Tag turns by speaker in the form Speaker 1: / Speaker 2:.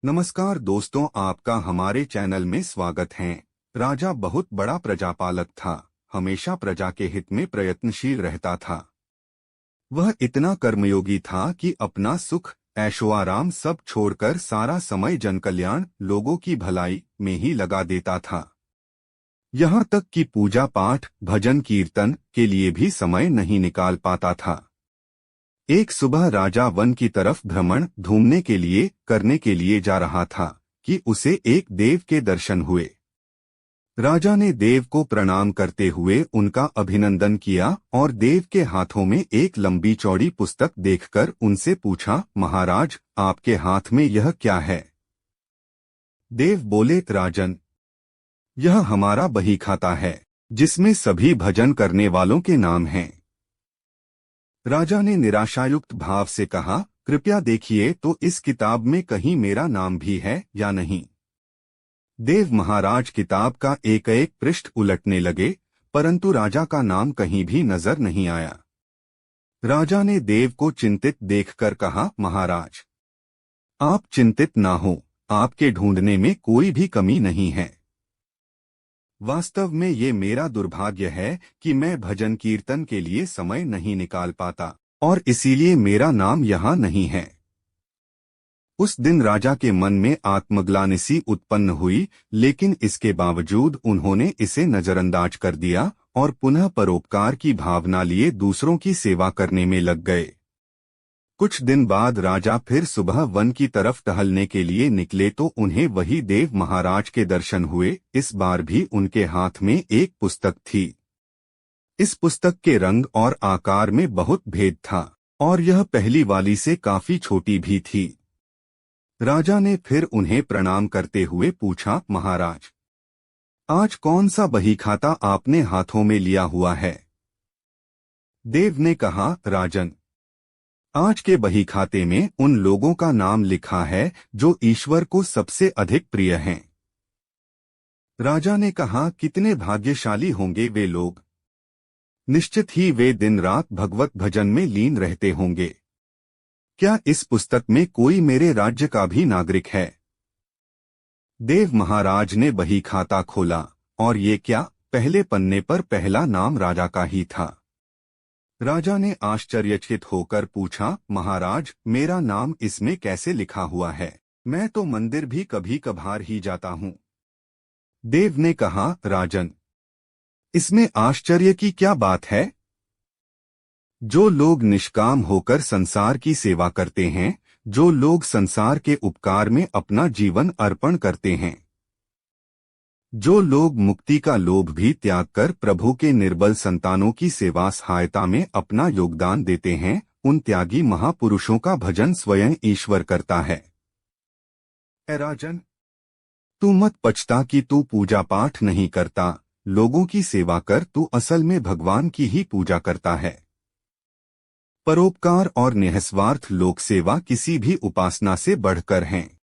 Speaker 1: नमस्कार दोस्तों, आपका हमारे चैनल में स्वागत है। राजा बहुत बड़ा प्रजापालक था, हमेशा प्रजा के हित में प्रयत्नशील रहता था। वह इतना कर्मयोगी था कि अपना सुख ऐशोआराम सब छोड़कर सारा समय जनकल्याण, लोगों की भलाई में ही लगा देता था। यहाँ तक कि पूजा पाठ, भजन कीर्तन के लिए भी समय नहीं निकाल पाता था। एक सुबह राजा वन की तरफ भ्रमण घूमने के लिए करने के लिए जा रहा था कि उसे एक देव के दर्शन हुए। राजा ने देव को प्रणाम करते हुए उनका अभिनंदन किया और देव के हाथों में एक लंबी चौड़ी पुस्तक देखकर उनसे पूछा, महाराज, आपके हाथ में यह क्या है? देव बोले, राजन, यह हमारा बही खाता है, जिसमें सभी भजन करने वालों के नाम हैं। राजा ने निराशायुक्त भाव से कहा, कृपया देखिए तो इस किताब में कहीं मेरा नाम भी है या नहीं। देव महाराज किताब का एक एक पृष्ठ उलटने लगे, परंतु राजा का नाम कहीं भी नजर नहीं आया। राजा ने देव को चिंतित देखकर कहा, महाराज, आप चिंतित ना हो, आपके ढूंढने में कोई भी कमी नहीं है। वास्तव में ये मेरा दुर्भाग्य है कि मैं भजन कीर्तन के लिए समय नहीं निकाल पाता और इसीलिए मेरा नाम यहाँ नहीं है। उस दिन राजा के मन में आत्मग्लानि उत्पन्न हुई, लेकिन इसके बावजूद उन्होंने इसे नजरअंदाज कर दिया और पुनः परोपकार की भावना लिए दूसरों की सेवा करने में लग गए। कुछ दिन बाद राजा फिर सुबह वन की तरफ टहलने के लिए निकले तो उन्हें वही देव महाराज के दर्शन हुए। इस बार भी उनके हाथ में एक पुस्तक थी। इस पुस्तक के रंग और आकार में बहुत भेद था और यह पहली वाली से काफी छोटी भी थी। राजा ने फिर उन्हें प्रणाम करते हुए पूछा, महाराज, आज कौन सा बही खाता आपने हाथों में लिया हुआ है? देव ने कहा, राजन, आज के बही खाते में उन लोगों का नाम लिखा है जो ईश्वर को सबसे अधिक प्रिय हैं। राजा ने कहा, कितने भाग्यशाली होंगे वे लोग। निश्चित ही वे दिन रात भगवत भजन में लीन रहते होंगे। क्या इस पुस्तक में कोई मेरे राज्य का भी नागरिक है? देव महाराज ने बही खाता खोला और ये क्या, पहले पन्ने पर पहला नाम राजा का ही था। राजा ने आश्चर्यचकित होकर पूछा, महाराज, मेरा नाम इसमें कैसे लिखा हुआ है? मैं तो मंदिर भी कभी कभार ही जाता हूँ। देव ने कहा, राजन, इसमें आश्चर्य की क्या बात है? जो लोग निष्काम होकर संसार की सेवा करते हैं, जो लोग संसार के उपकार में अपना जीवन अर्पण करते हैं, जो लोग मुक्ति का लोभ भी त्याग कर प्रभु के निर्बल संतानों की सेवा सहायता में अपना योगदान देते हैं, उन त्यागी महापुरुषों का भजन स्वयं ईश्वर करता है। ए राजन, तू मत पछता कि तू पूजा पाठ नहीं करता, लोगों की सेवा कर, तू असल में भगवान की ही पूजा करता है। परोपकार और निःस्वार्थ लोक सेवा किसी भी उपासना से बढ़कर हैं।